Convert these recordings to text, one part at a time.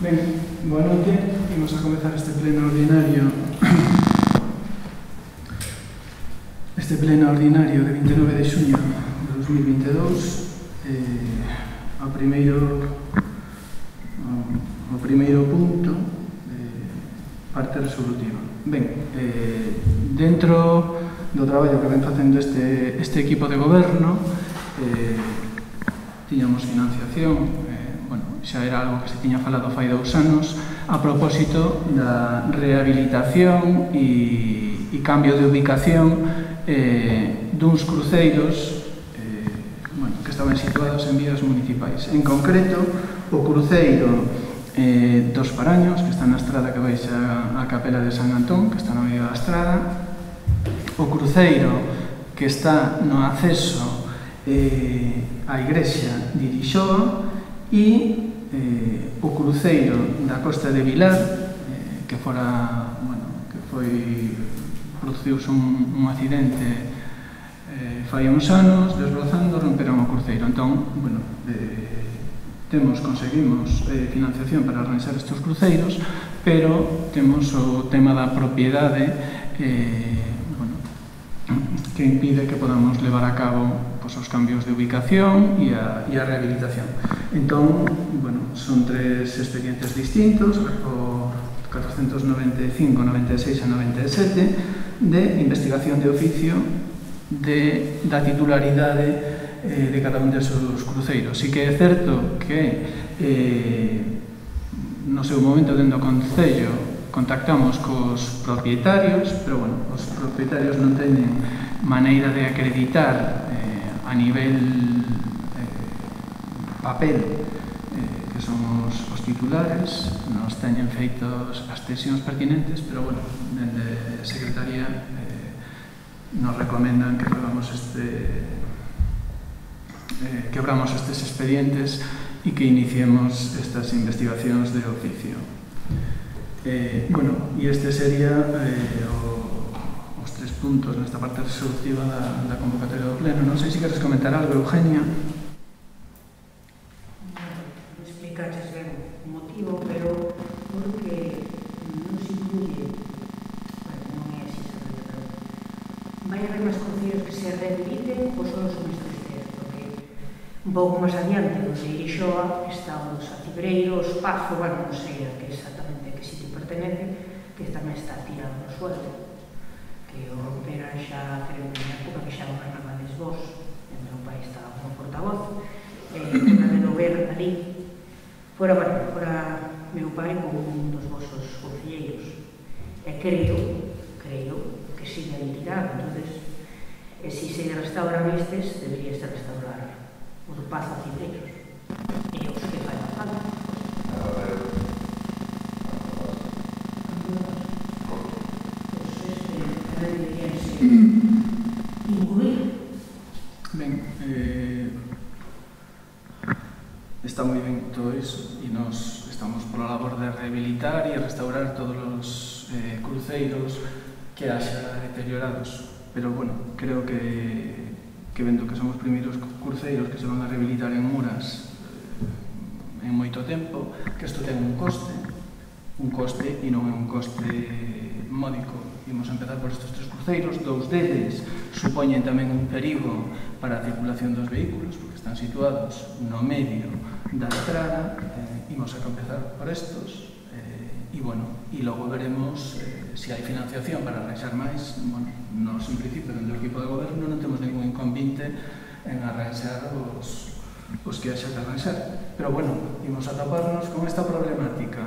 Ben, boa noite. Imos a comezar este pleno ordinario de 29 de xuño de 2022. O primeiro punto, parte resolutiva. Ben, dentro do traballo que ven facendo este equipo de goberno, tiñamos financiación, xa era algo que se tiña falado fai 2 anos, a propósito da rehabilitación e cambio de ubicación duns cruceiros que estaban situados en vías municipais. En concreto, o cruceiro dos Paraños, que está na estrada que baixa a Capela de San Antón, que está na medio da estrada, o cruceiro que está no acceso á igrexa de Irixoa e o cruceiro da Costa de Vilar, que produciuse un accidente fai uns anos, desbrozando, romperon o cruceiro. Entón, conseguimos financiación para arranxar estes cruceiros, pero temos o tema da propiedade que impide que podamos levar a cabo os cambios de ubicación e a rehabilitación. Entón, son 3 expedientes distintos, por 495, 96 e 97, de investigación de oficio da titularidade de cada un desos cruceiros. Si que é certo que no seu momento dentro do Concello contactamos cos propietarios, pero os propietarios non teñen maneira de acreditar a nivel papel que son os titulares, nos teñen feitos as cesións pertinentes, pero dende a Secretaría nos recomendan que quebramos estes expedientes e que iniciemos estas investigacións de oficio. E este sería os 3 puntos nesta parte resolutiva da convocatoria do pleno. Non sei se queres comentar algo, Eugenia. Explicaches ben o motivo, pero porque non se incluye, non é así exactamente, pero vai haber máis cruceiros que se rehabiliten ou só os mestres, porque un pouco máis adiante do de Irixoa está os acibreiros, Pazo, non sei a que exactamente a que sitio pertenece, que tamén está tirado no suelo, que o romperan xa, creo que na época que xa o ganabades vos, e meu pai estaba como portavoz, de non ver ali, fora meu pai como un dos vosos concelleiros, e creo que sigue ali tirado. Entonces, se se restauran estes, debería ser restaurar o do Pazo a Cibreiros e os que fai a falta. Ben, está moi ben todo iso e nos estamos pola labor de rehabilitar e restaurar todos os cruceiros que haxa deteriorados, pero creo que vendo que son os primeiros cruceiros que se van a rehabilitar en Muras en moito tempo, que isto ten un coste e non é un coste módico. Imos empezar por estes 3 cruceiros, 2 deles supoñen tamén un perigo para a circulación dos vehículos, porque están situados no medio da estrada. Imos a empezar por estos e logo veremos se hai financiación para arranxar máis. Nos, en principio, dentro do equipo de goberno non temos ningún inconvinte en arranxar os que haxa que arranxar, pero imos a toparnos con esta problemática.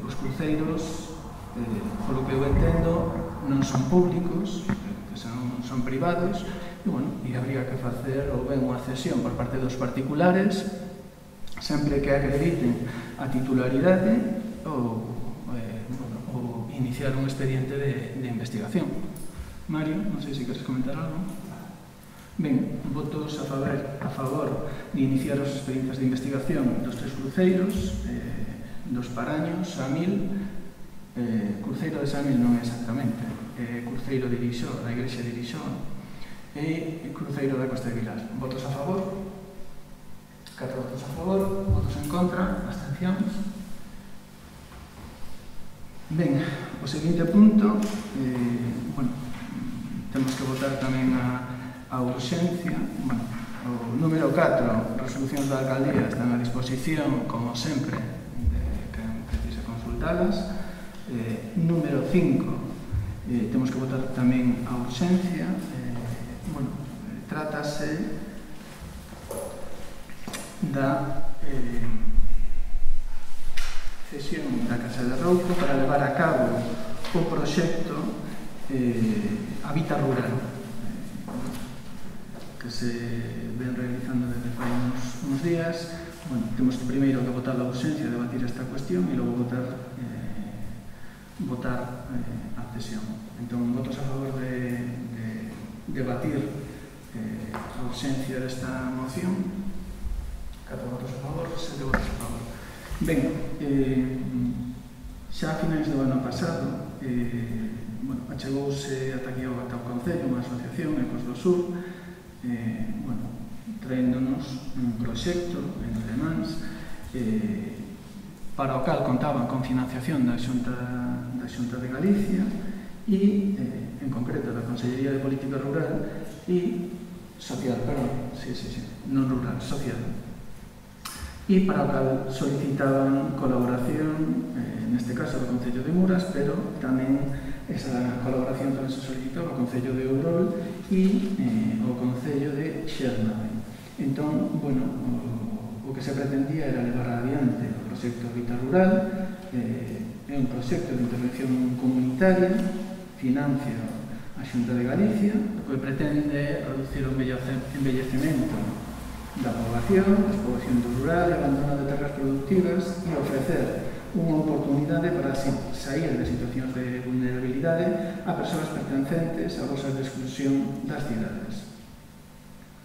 Os cruceiros, polo que eu entendo, non son públicos, que son privados, e habría que facer ou ben unha cesión por parte dos particulares, sempre que acrediten a titularidade ou iniciar un expediente de investigación. Mario, non sei se queres comentar algo. Ben, votos a favor de iniciar os expedientes de investigación dos 3 cruceiros, dos Paraños, Samil, cruceiro de Samil non é exactamente, cruceiro de Irixoa, da igrexa de Irixoa, e cruceiro da Costa de Vilar. Votos a favor? 4 votos a favor, votos en contra, abstencións. Ben, o seguinte punto, bueno, temos que votar tamén a urxencia. Bueno, o número 4, resolucións da alcaldía, están a disposición, como sempre, de quen precise consultalas. Número 5, temos que votar tamén a urxencia. Bueno, trátase da cesión da Casa de Rouco para levar a cabo o proxecto Habita Rural, que se ven realizando desde fai uns días. Bueno, temos que primeiro que votar a urxencia, debatir esta cuestión e logo votar a cesión. Entón, votos a favor de debatir a urxencia desta moción. 4 votos a favor, 7 votos a favor. Ben, xa a finais do ano pasado, bueno, achegouse ata aquí ao Concello unha asociación, Ecos do Sur, bueno, traéndonos un proxecto entre mans, para o cal contaban con financiación da Xunta de Galicia e, en concreto, da Consellería de Política Rural e Social, perdón, non rural, social. E para o cal solicitaban colaboración, neste caso do Concello de Muras, pero tamén esa colaboración tamén se solicitou ao Concello de Ourol e ao Concello de Xermade. Entón, bueno, o que se pretendía era levar adiante o proxecto Habita Rural. É un proxecto de intervención comunitaria, financia a Xunta de Galicia, o que pretende reducir o envellecemento da poboación, despoboación rural e abandono de terras productivas e ofrecer unha oportunidade para sair de situacións de vulnerabilidade a persoas pertencentes a bolsas de exclusión das cidades.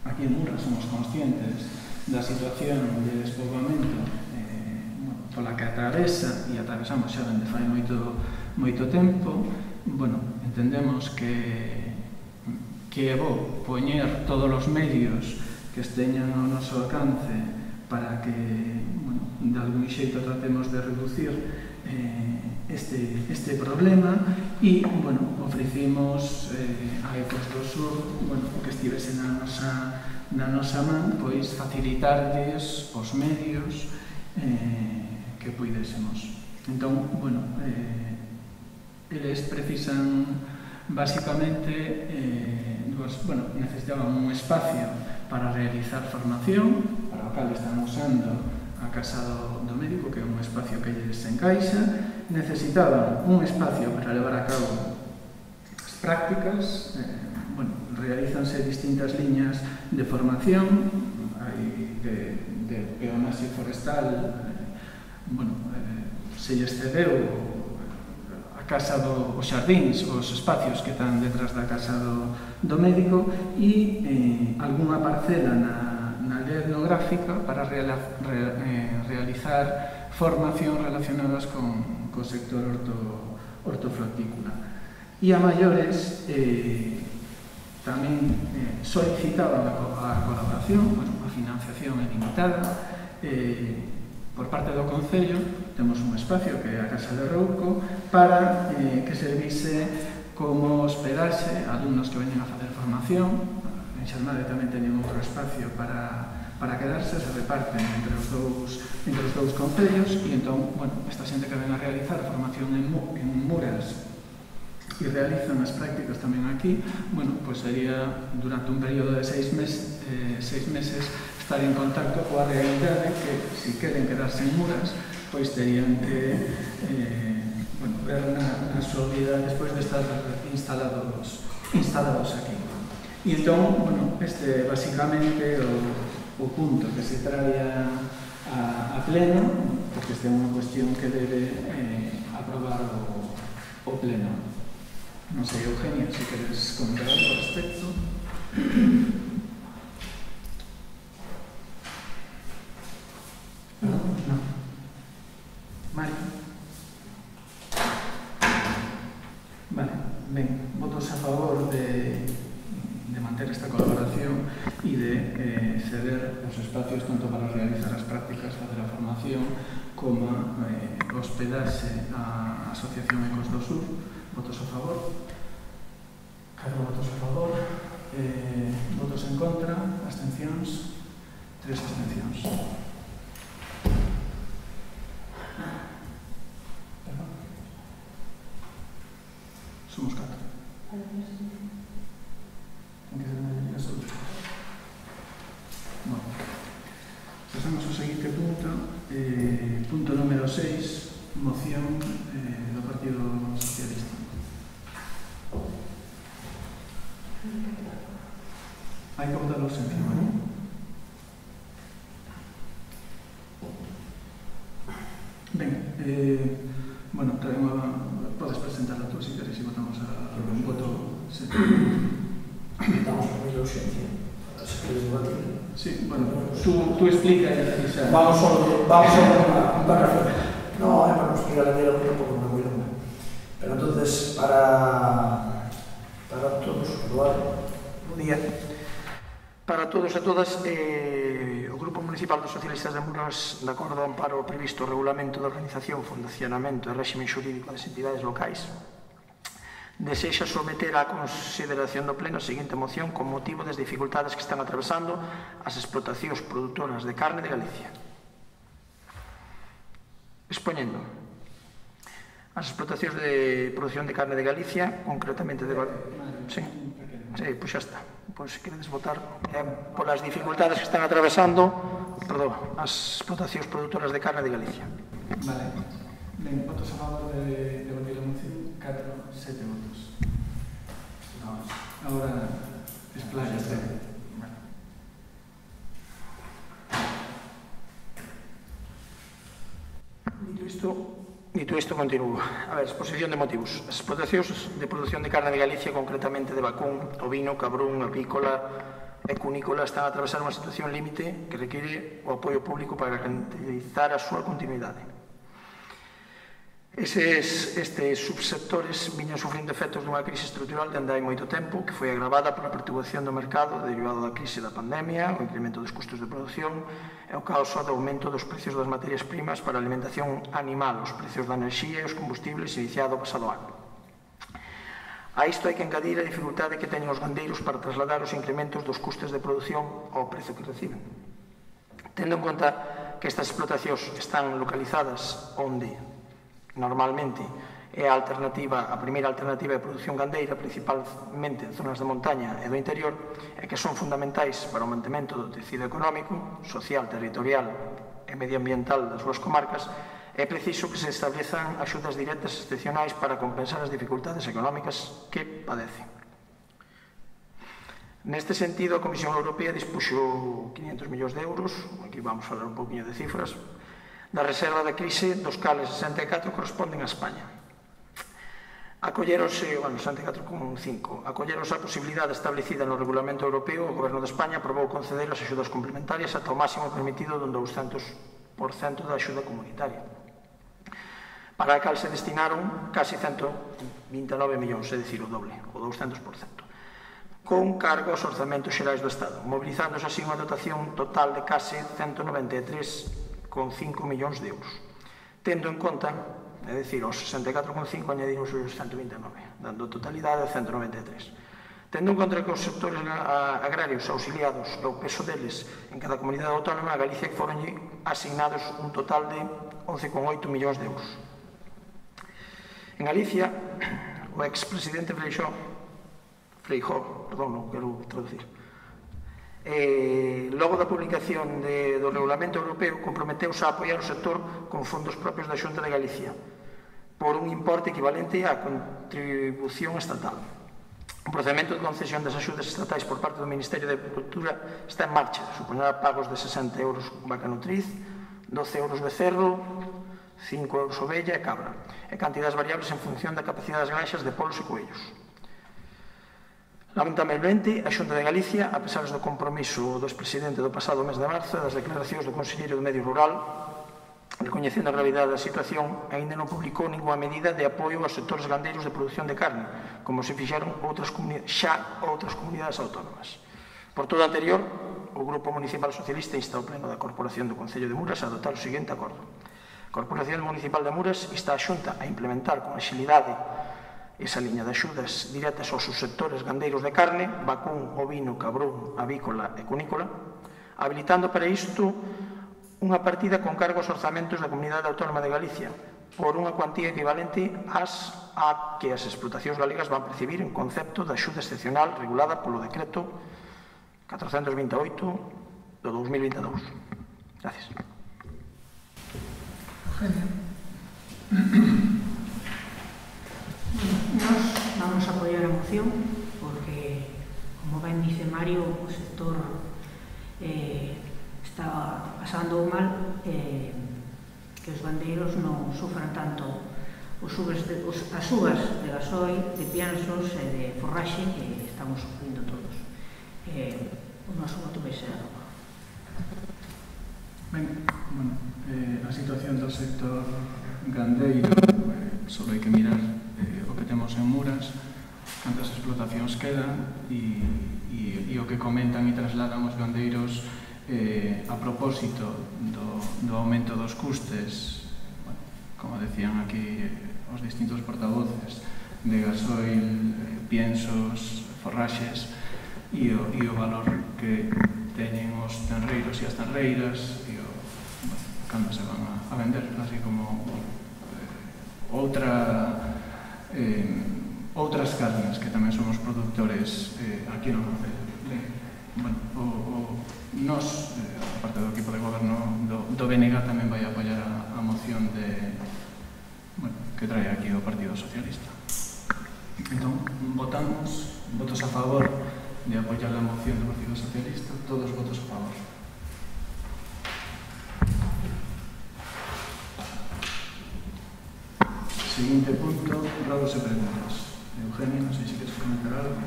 Aquí en Muras somos conscientes da situación de despoboamento pola que atravesa e atravesamos xa dende fai moito tempo. Bueno, entendemos que é bo poñer todos os medios que esteñan ao noso alcance para que, bueno, de algún xeito tratemos de reducir este problema e, bueno, ofrecimos a Ecos do Sur, bueno, o que estivese na nosa man, pois facilitarles os medios que puidésemos. Entón, bueno, eles precisan basicamente, bueno, necesitaban un espacio para realizar formación, para o cal están usando a Casa do Médico, que é un espacio que lles encaixa. Necesitaban un espacio para levar a cabo as prácticas. Bueno, realízanse distintas liñas de formación, hai de peonasio forestal, bueno, se lles cedeu a casa os xardíns, os espacios que están detrás da Casa do Médico e algunha parcela na área etnográfica para realizar formación relacionadas co sector hortofrutícola. E a maiores tamén solicitaban a colaboración, a financiación é limitada. Por parte do Concello temos un espacio que é a Casa de Rouco para que servise como hospedaxe a alumnos que veñen a facer formación. En Xermade tamén teñen outro espacio para quedarse, se reparten entre os dous concellos e entón, bueno, esta xente que ven a realizar formación en Muras e realizan as prácticas tamén aquí, bueno, pois sería durante un período de 6 meses estar en contacto coa realidade que, se queren quedarse en Muras, pois terían que ver na súa vida despois de estar instalados aquí. E entón, bueno, este basicamente o punto que se trae a pleno, porque esta é unha cuestión que debe aprobar o pleno. Non sei, Eugenia, se queres comentar algo ao respecto. No. Mari. Vale, ben, votos a favor de manter esta colaboración e de ceder os espacios tanto para realizar as prácticas, facer a formación, como os hospedarse a Asociación Ecos do Sur. Votos a favor. 4 votos a favor. Votos en contra. Abstencións. 3 abstencións. Somos 4. Ten que ser a maioría absoluta. Bueno, pasamos ao seguinte punto. Punto número 6, moción do Partido Socialista. Hai que votarlos encima, non? Ben, bueno, podes presentarla tú, si queres, e votamos un voto. Estamos con a urxencia. Se queres debatir. Sí, bueno, tú explica e xa. Vamos a un párrafo. No, é para nos explicar a tela un pouco moi longa. Pero entonces, para todos, Eduardo, bo día. Para todos e todas, o Grupo Municipal dos Socialistas de Muras, de acordo ao amparo previsto o Regulamento de Organización, Fundacionamento e Réxime Xurídico das Entidades Locais, desexa someter á consideración do Pleno a seguinte moción con motivo das dificultades que están atravesando as explotacións produtoras de carne de Galicia. Expoñendo, as explotacións de produción de carne de Galicia, concretamente de... Sí, pois xa está. Pois se queredes votar polas dificultades que están atravesando, as explotacións produtoras de carne de Galicia. Vale. Ben, votos a favor de votar a moción, 7 votos. Agora, expláyate. Dito isto, continúo. A ver, exposición de motivos. As explotacións de produción de carne de Galicia, concretamente de vacún, ovino, cabrún, apícola e cunícola, están a atravesar unha situación límite que require o apoio público para garantizar a súa continuidade. Estes subsectores viñan sufrindo efectos dunha crise estrutural dende hai moito tempo, que foi agravada pola perturbación do mercado derivado da crise da pandemia, o incremento dos custos de produción e o causa do aumento dos precios das materias primas para a alimentación animal, os precios da enerxía e os combustibles iniciado o pasado ano. A isto hai que engadir a dificultade que teñen os gandeiros para trasladar os incrementos dos custos de produción ao prezo que reciben. Tendo en conta que estas explotacións están localizadas onde normalmente é a primeira alternativa de produción gandeira, principalmente en zonas de montaña e do interior, e que son fundamentais para o mantemento do tecido económico, social, territorial e medioambiental das súas comarcas, é preciso que se establezan axudas directas excepcionais para compensar as dificultades económicas que padecen. Neste sentido, a Comisión Europea dispuxo 500 millóns de euros, aquí vamos a falar un poquinho de cifras, da reserva da crise, dos cales 64 corresponden a España. Acolleronse, 64,5, acolleronse a posibilidade establecida no Regulamento Europeo, o Goberno de España aprobou conceder as axudas complementarias ata o máximo permitido dun 200% da axuda comunitaria, para a cal se destinaron casi 129 millóns, é dicir, o doble, o 200%, con cargo aos orzamentos xerais do Estado, mobilizándose así unha dotación total de case 193,5 millóns de euros. Tendo en conta, é dicir, aos 64,5 añadimos os 129, dando totalidade de 193. Tendo en conta que os sectores agrarios auxiliados e o peso deles en cada comunidade autónoma, a Galicia foron asignados un total de 11,8 millóns de euros. En Galicia, o expresidente Freijóo, non quero traducir, logo da publicación do Regulamento Europeo, comprometeuse a apoiar o sector con fondos propios da Xunta de Galicia por un importe equivalente á contribución estatal. O procedimento de concesión das axudas estatais por parte do Ministerio de Agricultura está en marcha, supoñerá pagos de 60 euros vaca nutriz, 12 euros becerro, 5 euros ovella e cabra, e cantidades variables en función da capacidade das granxas de polos e coellos. Lamentablemente, a Xunta de Galicia, a pesar do compromiso do expresidente do pasado mes de marzo e das declaracións do Conselleiro do Medio Rural, recoñecendo a gravidade da situación, aínda non publicou ninguna medida de apoio aos sectores gandeiros de produción de carne, como se fixeron outras comunidades autónomas. Por todo o anterior, o Grupo Municipal Socialista insta ao Pleno da Corporación do Concello de Muras a adoptar o seguinte acordo. A Corporación Municipal de Muras está a Xunta a implementar con axilidade esa liña de axudas directas aos subsectores gandeiros de carne, vacún, ovino, cabrón, avícola e cunícola, habilitando para isto unha partida con cargo aos orzamentos da Comunidade Autónoma de Galicia por unha cuantía equivalente a que as explotacións galegas van percibir en concepto de axuda excepcional regulada polo decreto 428 do 2022. Gracias. Nos vamos a apoiar a moción porque, como ben dice Mario, o sector está pasando mal, que os gandeiros non sufran tanto as subas de gasoil, de piensos e de forraxe que estamos sufrindo todos. O noso voto vai ser a favor. Ben, bueno, a situación do sector gandeiro, só hai que mirar o que temos en Muras, cantas explotacións quedan e o que comentan e trasladan os gandeiros a propósito do aumento dos custes, bueno, como decían aquí os distintos portavoces, de gasoil, piensos, forraxes e o valor que teñen os tenreiros e as tenreiras e cando se van a vender, así como outras carnes que tamén somos produtores aquí no concello. Bueno, nos, a parte do equipo de goberno do BNG, tamén vai apoiar a moción que trae aquí o Partido Socialista. Entón, votamos, votos a favor de apoiar a moción do Partido Socialista, todos votos a favor. Seguinte punto, rodos e preguntas. Eugenio, non sei se queres comentar algo.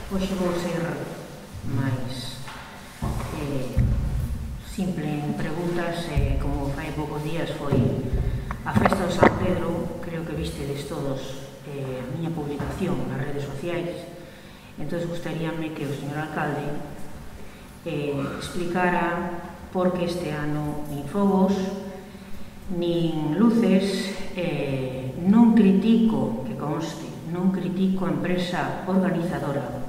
Hoxe vou ser máis simple en preguntas. Como fai poucos días foi a festa do San Pedro, creo que vistedes todos a miña publicación nas redes sociais. Entón, gustaríame que o señor alcalde explicara por que este ano nin fogos, nin luces. Non critico, que conste, non critico a empresa organizadora,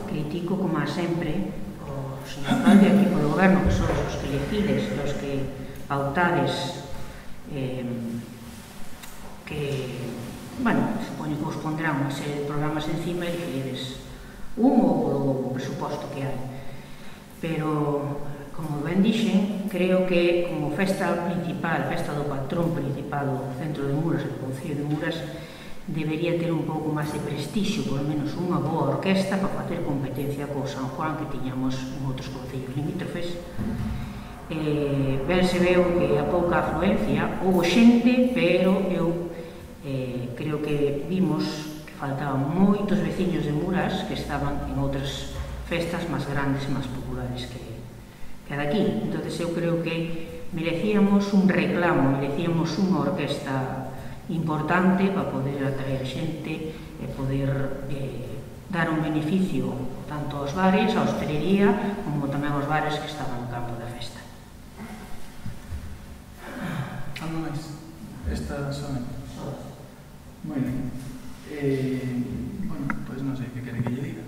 critico, como sempre, o señor alcalde, aquí polo goberno, que son os que decides, os que pautades, que, bueno, supoño que vos pondrán unha serie de programas encima e decides un ou polo presuposto que hai. Pero, como ben dixen, creo que como festa principal, festa do patrón principal do centro de Muras, do concello de Muras, debería ter un pouco máis de prestixio, polo menos unha boa orquesta para facer competencia co San Juan que tiñamos en outros concellos limítrofes. Ben se veu que a pouca afluencia houve xente, pero eu creo que vimos que faltaban moitos veciños de Muras que estaban en outras festas máis grandes e máis populares que daqui. Entón, eu creo que merecíamos un reclamo, merecíamos unha orquesta importante para poder atraer xente e poder dar un beneficio tanto aos bares, a hostelería, como tamén aos bares que estaban no campo da festa. Algo máis? Esta son... Moi ben. Bueno, pois non sei que quere que lle diga.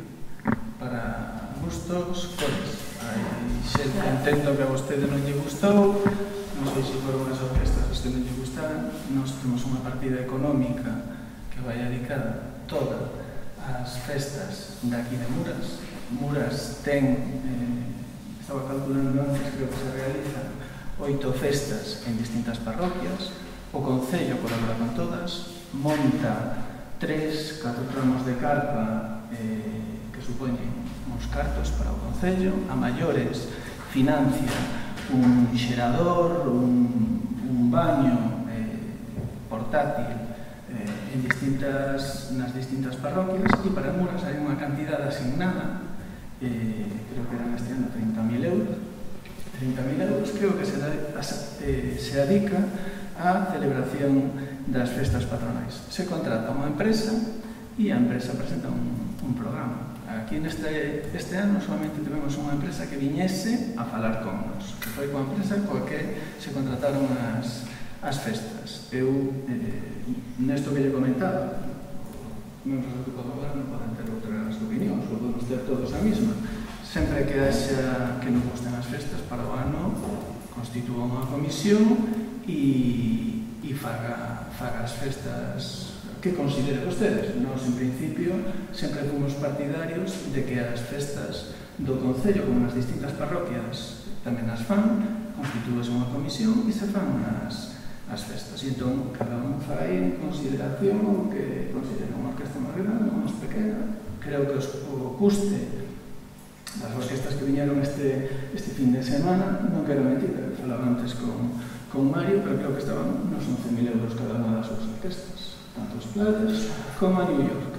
Para gustos, cores. Hai xente, entendo que a vostede non lle gustou, non sei se foron as orquestas a vostede non lle gustaran. Nós temos unha partida económica que vai dedicada toda ás festas daqui de Muras. Muras ten, estaba calculando antes, creo que se realizan 8 festas en distintas parroquias. O concello colabora con todas, monta 3, 4 tramos de carpa que supoñen uns cartos para o concello, a maiores financia un xerador, un baño portátil nas distintas parroquias, e para Muras hai unha cantidad asignada, creo que eran este ano 30.000 euros, 30.000 euros, creo que se dedica á celebración das festas patronais. Se contrata unha empresa e a empresa presenta un programa. aquí este ano solamente tivemos unha empresa que viñese a falar con nos, que foi coa empresa coa que se contrataron as festas. Eu, nesto que lle comentaba, membros do grupo do goberno poden ter outras opinións, ou podemos ter todos a mesma. Sempre que haxa que non gusten as festas para o ano, constitúa unha comisión e faga as festas que considere vostedes. Nós, en principio, sempre fomos partidarios de que as festas do Concello, como nas distintas parroquias, tamén as fan, constitúese unha comisión e se fan as festas. E entón, cada un fai en consideración o que considera unha orquesta máis grande ou máis pequena. Creo que o custe das orquestas que viñeron este fin de semana, non quero mentir, falaba antes con Mario, pero creo que estaban nos 11.000 euros cada unha das súas orquestas, tanto os Players como a New York.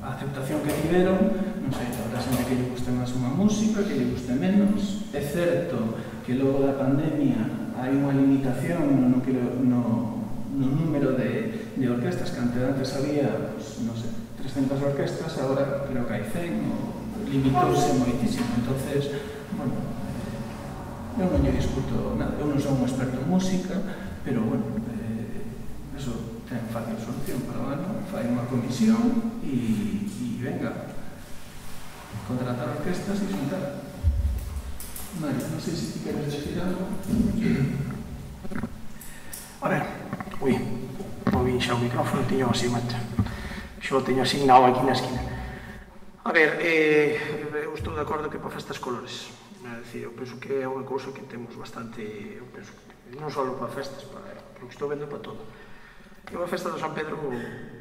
A aceptación que tiveron, non sei, habrá xente que lle guste máis unha música, que lle guste menos. É certo que logo da pandemia hai unha limitación no número de orquestas, que antes había, non sei, 300 orquestas, agora creo que hai 100, limitouse moitísimo. Entonces, bueno, eu non lle discuto nada, eu non son un experto en música, pero, bueno, eso ten fácil solución para o ano, fai unha comisión e venga, contratar orquestas e xuntar. Mario, non sei se ti queres decir algo. A ver, movín xa o micrófono, tiño así, mate. Xo o teño asignado aquí na esquina. A ver, eu estou de acordo que para festas colores. É dicir, eu penso que é unha cousa que temos bastante, eu penso que non só para festas, porque estou vendo para todo. Eu a festa do San Pedro,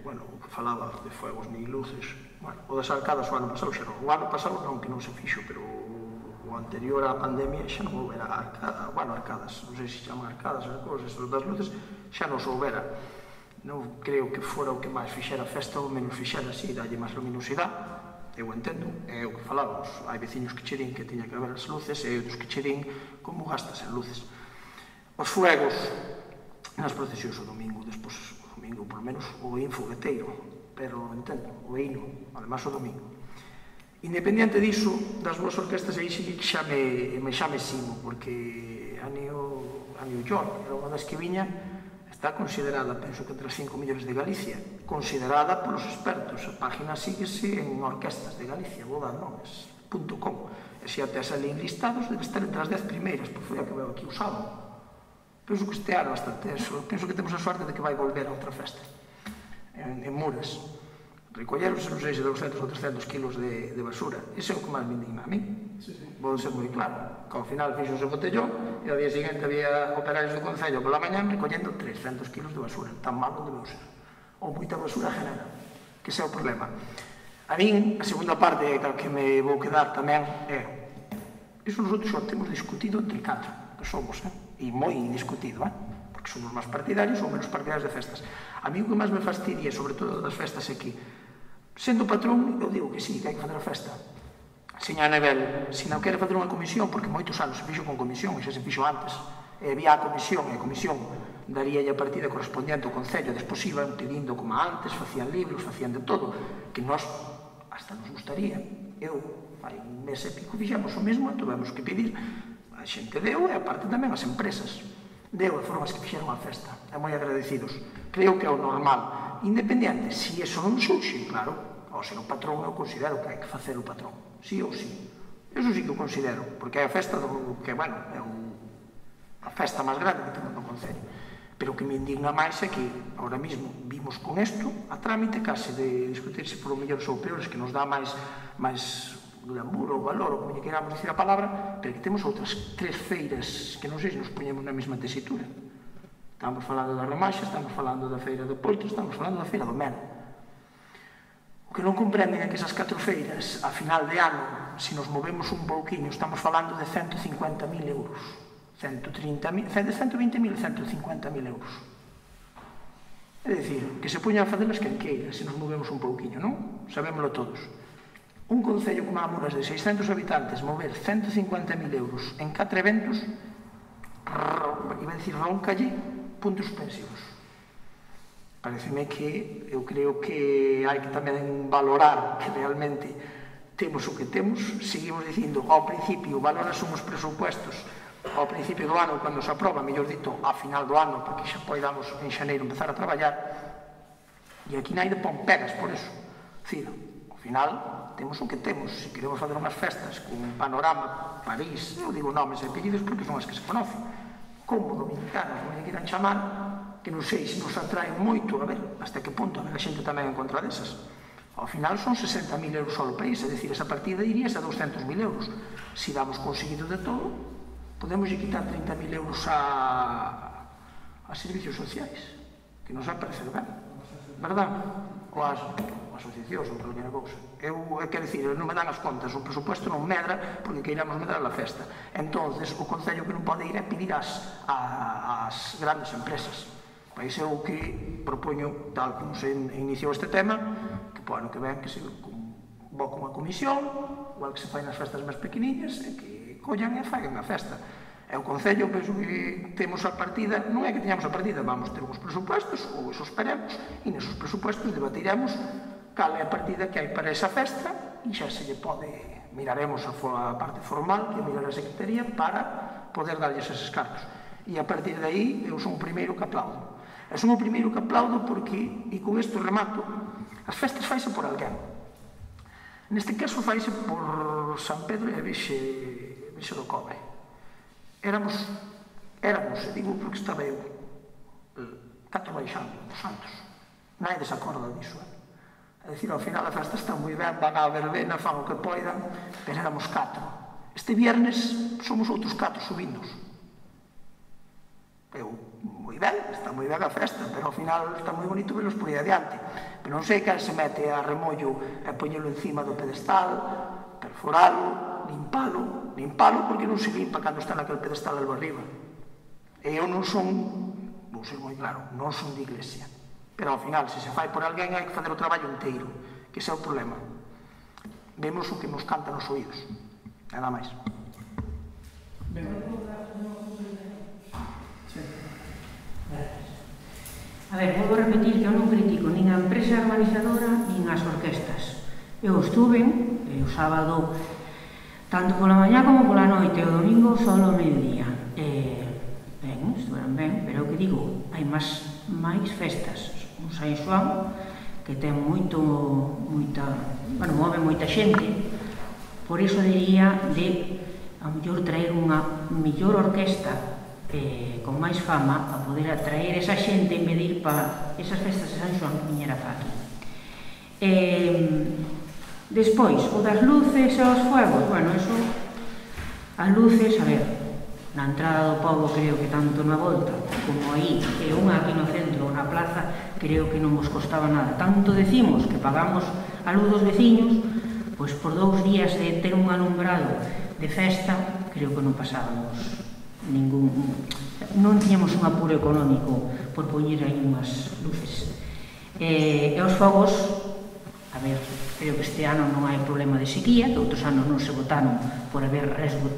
bueno, o que falaba de fuegos ni luces, bueno, o das arcadas o ano pasado xa non. O ano pasado non, que non se fixo, pero o anterior á pandemia xa non houbera arcadas, non sei se chaman arcadas ou cousas, eso das luces xa non soubera. Non creo que fora o que máis fixera a festa ou menos fixera así, dalle máis luminosidade. Eu entendo, é o que falábamos, hai veciños que che din que tiña que haber as luces e outros que che din como gastas en luces. Os fuegos nas procesións o domingo, despois o domingo, por lo menos, o veín fogueteiro, pero entendo, o veíno, además o domingo. Independiente diso, das boas orquestas aí xa me simo, porque a New York era unha das que viña, está considerada, penso que entre as 5 millóns de Galicia, considerada polos expertos. A página síguese en Orquestas de Galicia, bodanomes.com. E se até salen listados, debe estar entre as 10 primeiras, porque foi a que veo aquí o sábado. Penso que este ano bastante eso. Penso que temos a sorte de que vai volver a outra festa, en Muras. Recolleros, non sei se 200 ou 300 kilos de basura. Ese é o que máis me indigna a mí. Vou ser moi claro, que ao final fixose o botellón e ao día seguinte había operarios do Concello pola mañá recollendo 300 kilos de basura. Tan mal non debeu ser. Ou moita basura genera, que ese é o problema. A min, a segunda parte que me vou quedar tamén é iso nosotros só temos discutido entre 4 que somos, e moi discutido, porque somos máis partidarios ou menos partidarios de festas. A mí o que máis me fastidia, sobre todo das festas, é que sendo patrón, eu digo que sí, que hai que fazer a festa. Seña Nebel, se non quere fazer unha comisión, porque moitos anos se fixo con comisión, e xa se fixo antes, e había a comisión, e a comisión daría a partida correspondente ao Concello, despois iban pedindo como antes, facían libros, facían de todo, que nós hasta nos gustaría. Eu, hai un mes e pico, fixemos o mesmo, tuvemos que pedir, a xente deu, e aparte tamén as empresas. Deu de formas que fixeron a festa, e moi agradecidos. Creo que é o normal. Independiente, se iso non surxe, claro, ao ser o patrón, eu considero que hai que facer o patrón, sí ou sí. Eso sí que o considero, porque é a festa que, bueno, é a festa máis grande que temos no Concello. Pero o que me indigna máis é que, ahora mesmo, vimos con isto a trámite case de discutirse por mellores ou peores, que nos dá máis glamour ou valor, ou como lle queramos dicir a palabra, pero que temos outras 3 feiras que non sei se nos poñemos na mesma tesitura. Estamos falando da Romaxa, estamos falando da Feira do Porto, estamos falando da Feira do Meno. O que non comprenden é que esas 4 feiras, a final de ano, se nos movemos un pouquiño, estamos falando de 150.000 euros. 120.000 e 150.000 euros. É dicir, que se poñan a facelas quen queira, se nos movemos un pouquiño, non? Sabémoslo todos. Un concello como a Muras de 600 habitantes mover 150.000 euros en 4 eventos, iba a dicir roncalle, puntos suspensivos. Pareceme que eu creo que hai que tamén valorar que realmente temos o que temos. Seguimos dicindo, ao principio valoras uns presupuestos ao principio do ano, cando se aproba, mellor dito, a final do ano, porque xa podamos en xaneiro empezar a traballar, e aquí naide pon pegas por eso. Dicir, ao final temos o que temos. Se queremos fazer unhas festas con un panorama, París, eu digo nomes e apellidos porque son as que se conocen, como dominicanos, como lle queran chamar, que non sei se nos atraen moito, a ver, hasta que punto a xente tamén en contra desas. Ao final son 60.000 euros ao país, é dicir, esa partida iríase a 200.000 euros. Se damos conseguido de todo, podemos quitar 30.000 euros a servicios sociais, que nos vai parecer ben, verdad? Ou as asociacións ou calquera cousa. Quero dicir, non me dan as contas, o presupuesto non medra porque queiramos medrar a festa. Entonces, o Concello que non pode ir é pedir ás grandes empresas. Pois é o que propoño, tal como se iniciou este tema, que po ano que ven que se convoca unha comisión, igual que se fai nas festas máis pequeniñas, e que collan e faigan a festa. E o Concello, penso que temos a partida, non é que teñamos a partida, vamos ter uns presupuestos, ou eso esperemos, e nesos presupuestos debatiremos cal é a partida que hai para esa festa, e xa se lle pode, miraremos a parte formal, que mirar a Secretaría, para poder darlles eses cartos. E a partir de aí, eu son o primeiro que aplaudo. E son o primeiro que aplaudo porque, e con isto remato, as festas faise por alguén. Neste caso faise por San Pedro e a Vixe do Cobre. Éramos, e digo porque estaba eu, catro baixando, os santos. Nadie se acorda diso. É dicir, ao final a festa está moi ben, van á verbena, fan o que poidan, pero éramos 4. Este viernes somos outros 4 subindos. Moi ben, está moi ben a festa, pero ao final está moi bonito velos por aí adiante. Pero non sei quen se mete a remollo e poñelo encima do pedestal, perforalo, limpalo porque non se limpa cando está naquele pedestal algo arriba. E eu non son, vou ser moi claro, non son de iglesia. Pero ao final, se se fai por alguén, hai que fazer o traballo inteiro, que ese é o problema. Vemos o que nos canta nos oídos, nada máis. A ver, vou repetir que eu non critico nin a empresa organizadora nin as orquestas. Eu estuve o sábado tanto pola mañá como pola noite, o domingo só ao mediodía. Ben, estuveron ben, pero o que digo, hai máis festas. Un San Xoán que ten move moita xente, por iso diría de a mellor traer unha mellor orquesta con máis fama a poder atraer esa xente en vez de ir para esas festas de San Xoán que viñera para aquí. Despois, o das luces e os fuegos, bueno, eso, as luces, a ver, na entrada do pobo creo que tanto na volta como aí, e unha aquí no centro ou na plaza, creo que non vos costaba nada. Tanto decimos que pagamos a luz dos veciños, pois por 2 días de ter un alumbrado de festa, creo que non pasábamos non tiñamos un apuro económico por poñer aí unhas luces. E os fogos, a ver, creo que este ano non hai problema de sequía, que outros anos non se botaron por haber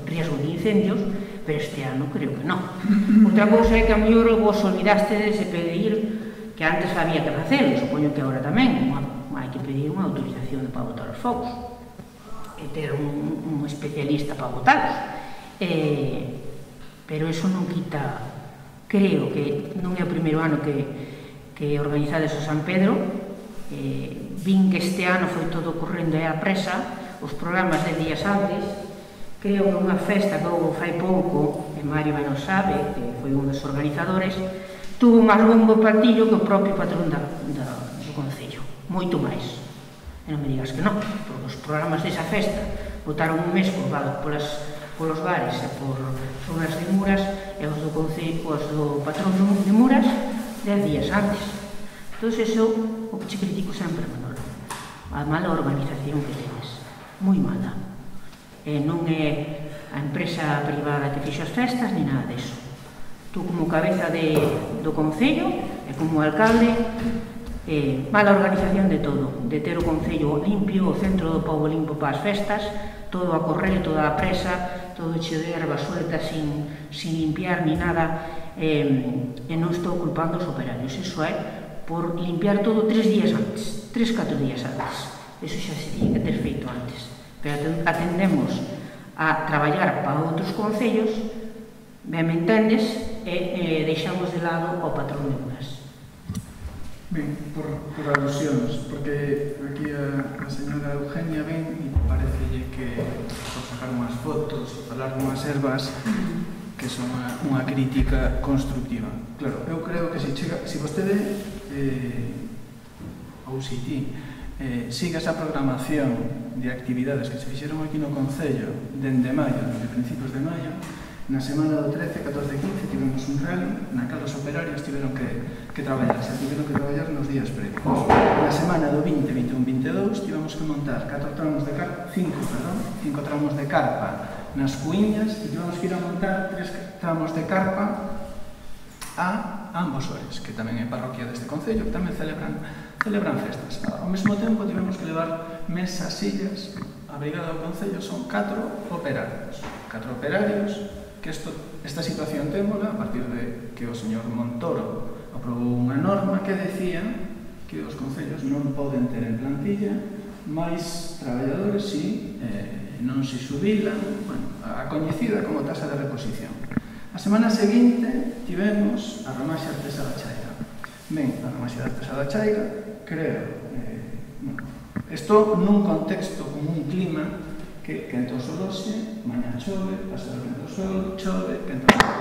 riesgo de incendios, pero este ano creo que non. Outra cousa é que a mellor vos olvidastedes de pedir, que antes había que facelo, supoño que agora tamén, hai que pedir unha autorización para botar os fogos, e ter un especialista para botalos. Pero eso non quita, creo que non é o primeiro ano que organizades o San Pedro, vin que este ano foi todo correndo á presa, os programas de días antes, creo que unha festa que houve fai pouco, e Mario non sabe, que foi un dos organizadores, tuvo máis bombo patillo que o propio patrón do Concello, moito máis. E non me digas que non, porque os programas desa festa botaron un mes colgado polos bares e por zonas de Muras, e os do Concello, os do patrón de Muras 10 días antes. Entón, eso, o que che critico sempre, Manolo, a mala organización que tenes, moi mala. Non é a empresa privada que fixo as festas, ni nada deso. Tú, como cabeza do Concello e como alcalde, mala organización de todo, de ter o Concello limpio, o centro do pobo limpo para as festas, todo a correr, toda a presa, todo cheo de erva suelta sin limpiar ni nada, e non estou culpando os operarios. Iso é por limpiar todo 3 días antes, 3-4 días antes. Eso xa se tiña que ter feito antes. Pero atendemos a traballar para outros concellos, ben me entendes, e deixamos de lado o patrón de Ourense. Ben, por alusións, porque aquí a señora Eugenia ven e parecelle que por sacar unhas fotos, falar unhas ervas, que son unha crítica constructiva. Claro, eu creo que se vostede ou se ti siga esa programación de actividades que se fixeron aquí no Concello dende maio, dende principios de maio, na semana do 13, 14 e 15 tivemos un rally na cal os operarios tiveron que traballar, xa tiveron que traballar nos días previos. Na semana do 20, 21, 22 tivemos que montar 5 tramos de carpa nas Cuíñas e tivemos que ir a montar 3 tramos de carpa a Ambosores, que tamén é parroquia deste Concello, que tamén celebran festas. Ao mesmo tempo tivemos que levar mesas, sillas. A brigada do Concello son 4 operarios. 4 operarios que esta situación témola a partir de que o señor Montoro aprobou unha norma que decía que os concellos non poden ter en plantilla máis traballadores se non se xubilan, a coñecida como tasa de reposición. A semana seguinte tivemos a Romaxe Artesa da Chaira. Ben, a Romaxe Artesa da Chaira, creo, isto nun contexto con un clima que quento o sol hoxe, mañá chove, pasa o vento sol, chove, quento o sol,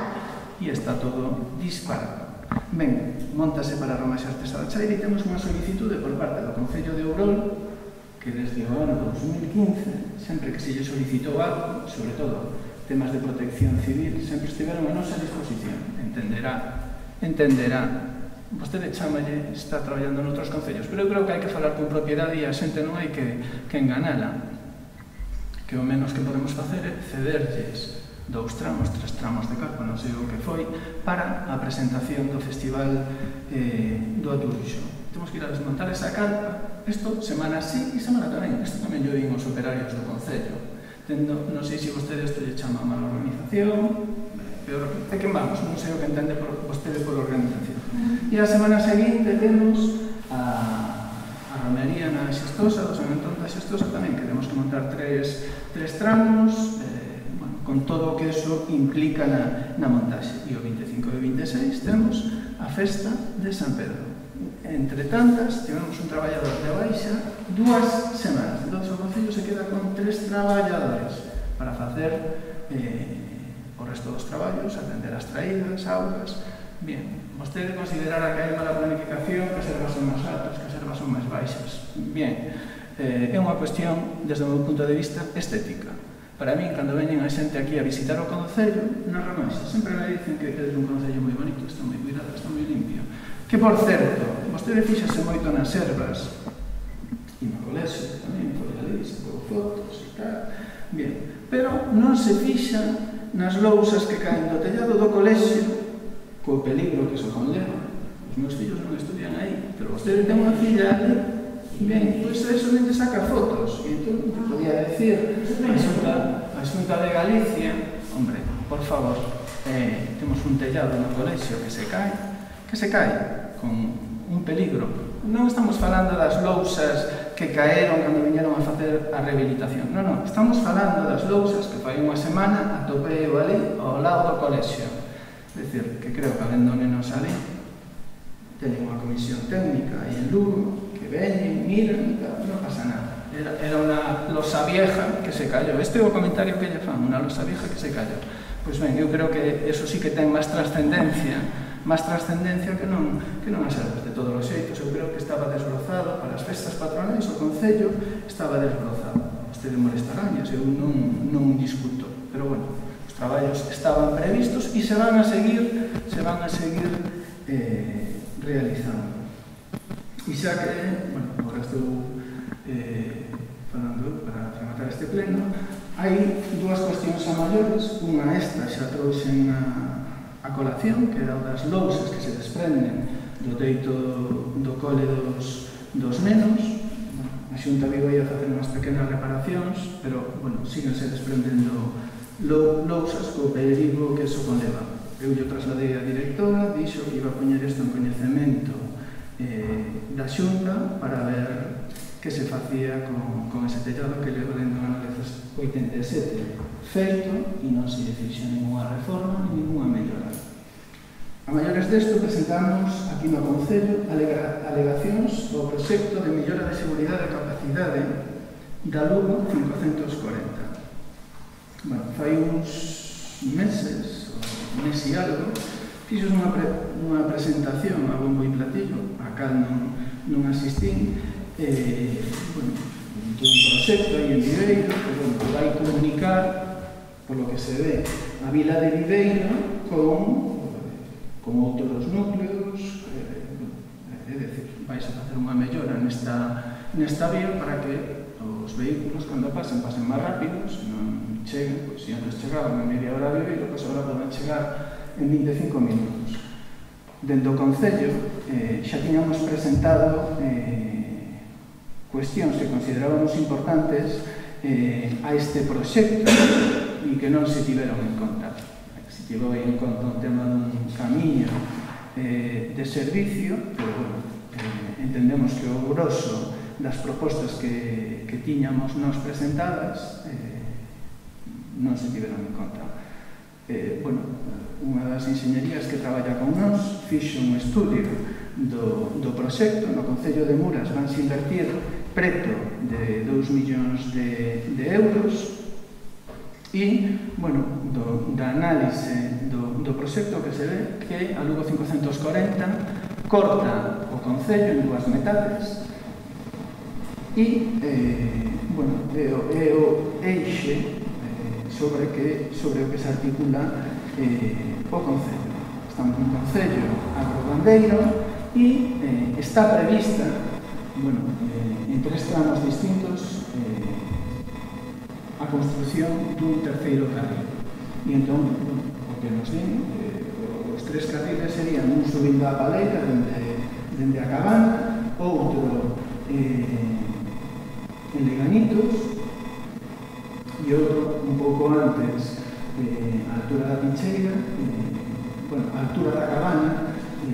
e está todo disparado. Ben, montase para a Romaxe Artesa da Chaira e temos unha solicitude por parte do Concello de Ourol que desde o ano 2015, sempre que se lle solicitou algo, sobre todo temas de protección civil, sempre estiveron a nosa disposición. Entenderá. Vostede chamalle, está traballando noutros concellos, pero eu creo que hai que falar con propiedade e a xente non hai que enganala. Que o menos que podemos facer é cederlles 2 tramos, 3 tramos de carpa, non sei o que foi, para a presentación do Festival do Aturuxo. Temos que ir a desmontar esa carpa, isto semana sí e semana tamén, isto tamén yo digo os operarios do Concello. Non sei se vostede isto lle chama mala organización, pero é que vamos, non sei o que entende vostede por organización. E a semana seguinte temos a romería na Xestosa, do San Antón da Xestosa tamén, que temos que montar 3 tramos, con todo o que eso implica na montaxe. E o 25 e 26 temos a festa de San Pedro. Entre tantas, tivemos un traballador de baixa 2 semanas. Entón, o Concello se queda con 3 traballadores para facer o resto dos traballos, atender as traídas, augas. Bien, vostede considerara que hai mala planificación, que as ervas son máis altas, que as ervas son máis baixas. Bien, é unha cuestión, desde o meu punto de vista, estética. Para min, cando veñen a xente aquí a visitar o Concello, na Romaxe, sempre me dicen que é un Concello moi bonito, está moi cuidado, está moi limpio. Que, por certo, vostede fíxase moito nas ervas, e no colexo, tamén foi ali, se pôr fotos e tal, bien, pero non se fixa nas lousas que caen do tellado do colexio, co peligro que eso conleva. Os meus fillos non estudian aí, pero vostede ten unha filla ali, ben, pois eso non te saca fotos. E entón, que podía decir a Xunta de Galicia, hombre, por favor, temos un tellado no colexio que se cae con un peligro. Non estamos falando das lousas que caeron cando viñeron a facer a rehabilitación. Non, estamos falando das lousas que fai unha semana atopei eu ali ao lado do colexio. É dicir, que creo que habendo nenos ali, teñen unha comisión técnica aí en Lugo, que veñen, miran, non pasa nada. Era unha losa vieja que se cayó. Este é o comentario que lle fan, unha losa vieja que se cayó. Pois ben, eu creo que eso sí que ten máis trascendencia que non as ervas. De todos os xeitos, eu creo que estaba desbrozado para as festas patronais, o Concello estaba desbrozado. Vostede molestarañas, eu non discuto, pero bueno, os traballos estaban previstos e se van a seguir realizando. E xa que, bueno, agora estou falando para rematar este pleno, hai 2 cuestións a maiores. Unha esta xa trouxen a colación, que era o das lousas que se desprenden do teito do cole dos nenos. A Xunta vive aí a facer unhas pequenas reparacións, pero, bueno, síguense desprendendo lousas co perigo que eso conleva. Eu lle trasladei a directora, dixo que iba a poñer isto en coñecemento da Xunta para ver que se facía con ese tellado que levou dentro do ano 87 feito e non se fixo ninguna reforma ni ninguna mellora. A maiores desto presentamos aquí no Concello alegacións ao proxecto de mellora de seguridade e capacidade da Lugo 540. Bueno, fai uns meses, ou mes e algo, fixos unha presentación a bombo e platillo, a cal non asistín, bueno, un proxecto aí en Viveiro que vai comunicar, polo que se ve, a vila de Viveiro con outros núcleos, é dicir, vais a facer unha mellora nesta vía para que os vehículos, cando pasen máis rápidos, non cheguen, pois se antes chegaban en media hora a Viveiro, pois agora poden chegar en 25 minutos. Dentro do Concello xa tiñamos presentado cuestións que considerábamos importantes a este proxecto e que non se tiveron en conta. Se tiveron en conta un tema dun camiño de servicio, pero bueno, entendemos que o grosso das propostas que tiñamos nos presentadas non se tiveron en conta. Bueno, unha das enxeñerías que traballa con nós fixo un estudio do proxecto. No Concello de Muras vanse invertir preto de 2 millóns de euros e, bueno, da análise do proxecto que se ve que a Lugo 540 corta o Concello en dúas metades e, bueno, é o eixe sobre o que se articula o Concello. Estamos nun Concello agrogandeiro e está prevista, bueno, en 3 tramos distintos a construción dun terceiro carril. E entón, o que nos din, os 3 carriles serían un subindo a Paleira dende a Cabana, outro en Leganitos e outro un pouco antes a altura da Pincheira, bueno, a altura da Cabana, e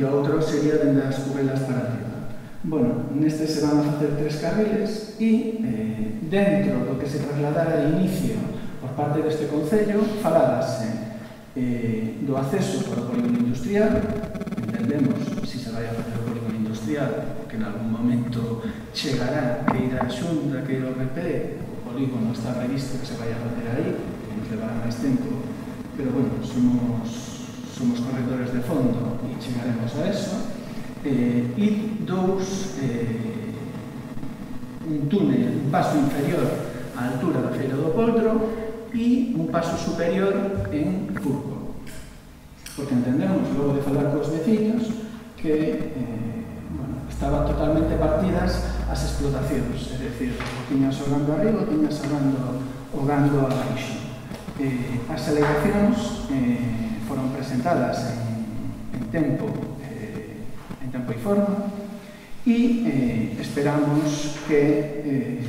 o outro sería dende as Cubelas para arriba. Bueno, neste se van a facer 3 carriles e dentro do que se trasladara de inicio por parte deste Concello falárase do acceso para o polígono industrial. Entendemos si se vai a facer o polígono industrial que en algún momento chegará, que irá a Xunta, que irá ao PP. O polígono está previsto que se vai a facer aí, que nos levará máis tempo, pero bueno, somos corredores de fondo e chegaremos a eso. E un túnel, un paso inferior á altura da Feira do Poltro e un paso superior en Furco, porque entendemos, logo de falar cos veciños, que bueno, estaban totalmente partidas as explotacións, é dicir, o tiñas o gando arriba, o tiñas o gando abaixo. As alegacións foron presentadas en tempo e forma e esperamos que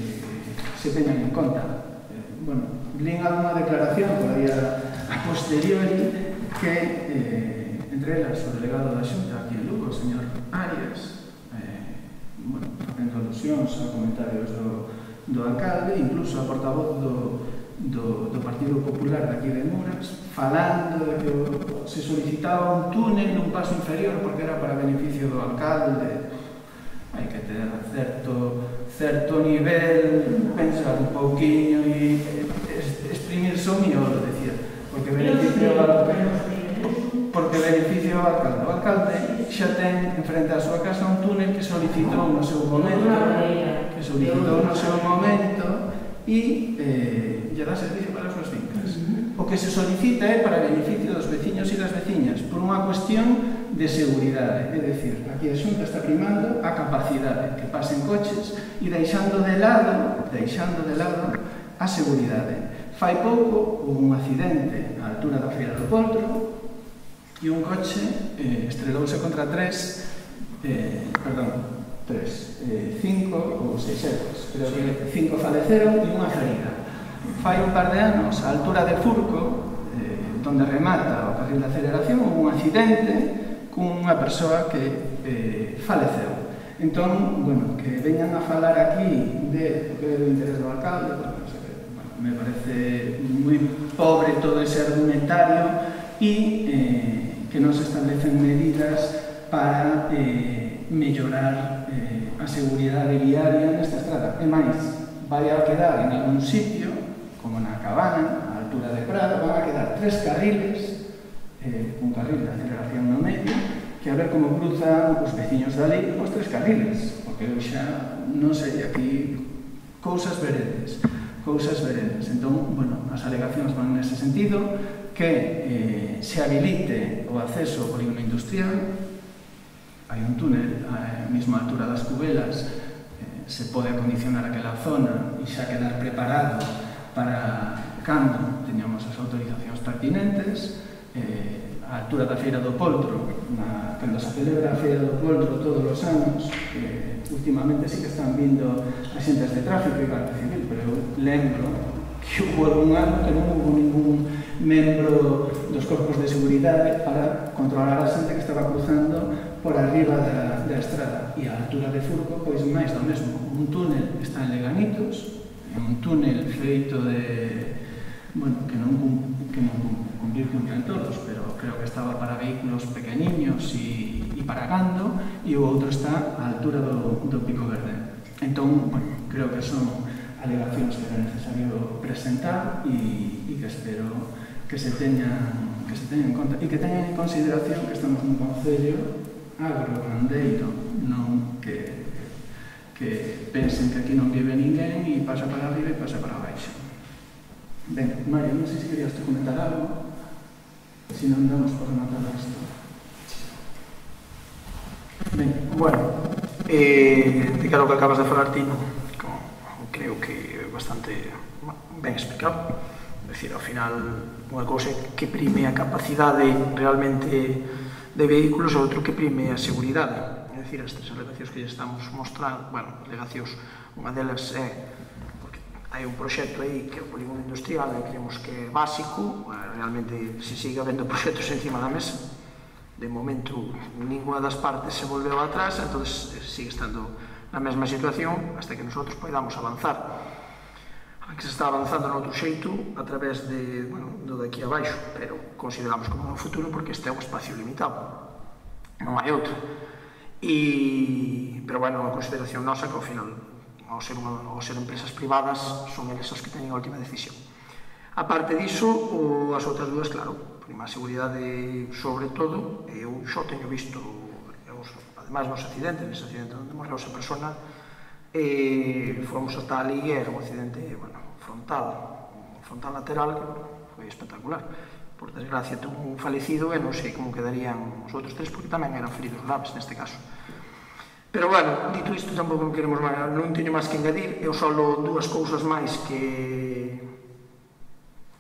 se teñan en conta. Bueno, lín algunha declaración por aí a posteriori que entre elas o delegado da Xunta aquí en Lugo, o señor Arias, bueno, facendo alusións a comentarios do alcalde, incluso a portavoz do Partido Popular de aquí de Muras, falando de que se solicitaba un túnel nun paso inferior porque era para beneficio do alcalde. Hai que ter certo nivel, pensar un pouquiño e exprimirse o miolo, decir, porque beneficio ao alcalde. O alcalde xa ten enfrente a súa casa un túnel que solicitou no seu momento e lle dá servicio para as súas fincas. O que se solicita é para beneficio dos veciños e das veciñas por unha cuestión de seguridade, é dicir, aquí a Xunta está primando a capacidade que pasen coches e deixando de lado a seguridade. Fai pouco houve un accidente á altura da Feira do Poltro e un coche estrelouse contra 5 ou 6 euros, creo que 5 faleceron e unha ferida. Fai un par de anos, á altura de Furco, donde remata o carril de aceleración, houve un accidente cunha persoa que faleceu. Entón, bueno, que veñan a falar aquí de o que é do interés do alcalde, me parece moi pobre todo ese argumentario e que non se establecen medidas para mellorar a seguridade viaria nesta estrada. E máis, vai a quedar en algún sitio, como na Cabana, a altura de Prado, van a quedar 3 carriles, un carril de aceleración no medio, que a ver como cruzan os veciños da lei os 3 carriles, porque eu xa non sei, aquí cousas veredes. Entón, bueno, as alegacións van nese sentido, que se habilite o acceso ao polígono industrial, hai un túnel á mesma altura das Cubelas, se pode acondicionar aquela zona e xa quedar preparado para cando teñamos as autorizacións pertinentes, a altura da Feira do Poltro, cando se celebra a Feira do Poltro todos os anos, últimamente sí que están vindo axentes de tráfico e Garda Civil, pero eu lembro que hubo algún ano que non hubo ningún membro dos corpos de seguridade para controlar a xente que estaba cruzando por arriba da estrada. E a altura de Furco, pois máis do mesmo. Un túnel está en Leganitos, un túnel feito de... bueno, que non cumplen todos, pero creo que estaba para vehículos pequeniños e para gando, e o outro está á altura do Pico Verde. Entón, bueno, creo que son alegacións que era necesario presentar e que espero que se teñan en conta e que teñan en consideración que estamos nun concello agrogandeiro, non que pensen que aquí non vive ninguén e pasa para arriba e pasa para baixo. Ben, Mario, non sei se querías comentar algo, se non damos por rematar isto. Ben, bueno, de claro que acabas de falar ti, creo que é bastante ben explicado. É dicir, ao final, unha cousa é que prime a capacidade realmente de vehículos e outro que prime a seguridade. É dicir, as 3 alegacións que lle estamos mostrando, bueno, alegacións, unha delas é hai un proxecto aí que é o polígono industrial e creemos que é básico, realmente se sigue habendo proxectos encima da mesa, de momento ninguna das partes se volveu atrás, entón sigue estando na mesma situación hasta que nosotros podamos avanzar. Que se está avanzando no outro xeito a través de, bueno, do de aquí abaixo, pero consideramos como no futuro porque este é un espacio limitado, non hai outro. Pero bueno, a consideración nosa que ao final ao ser empresas privadas, son eles os que teñen a última decisión. A parte diso, as outras dúas, claro, prima a seguridade sobre todo, eu xo teño visto, ademais nese accidente onde morreu esa persona, fomos ata ali e era un accidente frontal lateral que foi espectacular. Por desgracia, tuvo un falecido e non sei como quedarían os outros 3, porque tamén eran feridos graves neste caso. Pero, bueno, dito isto, tampouco non teño máis que engadir. Eu solo 2 cousas máis que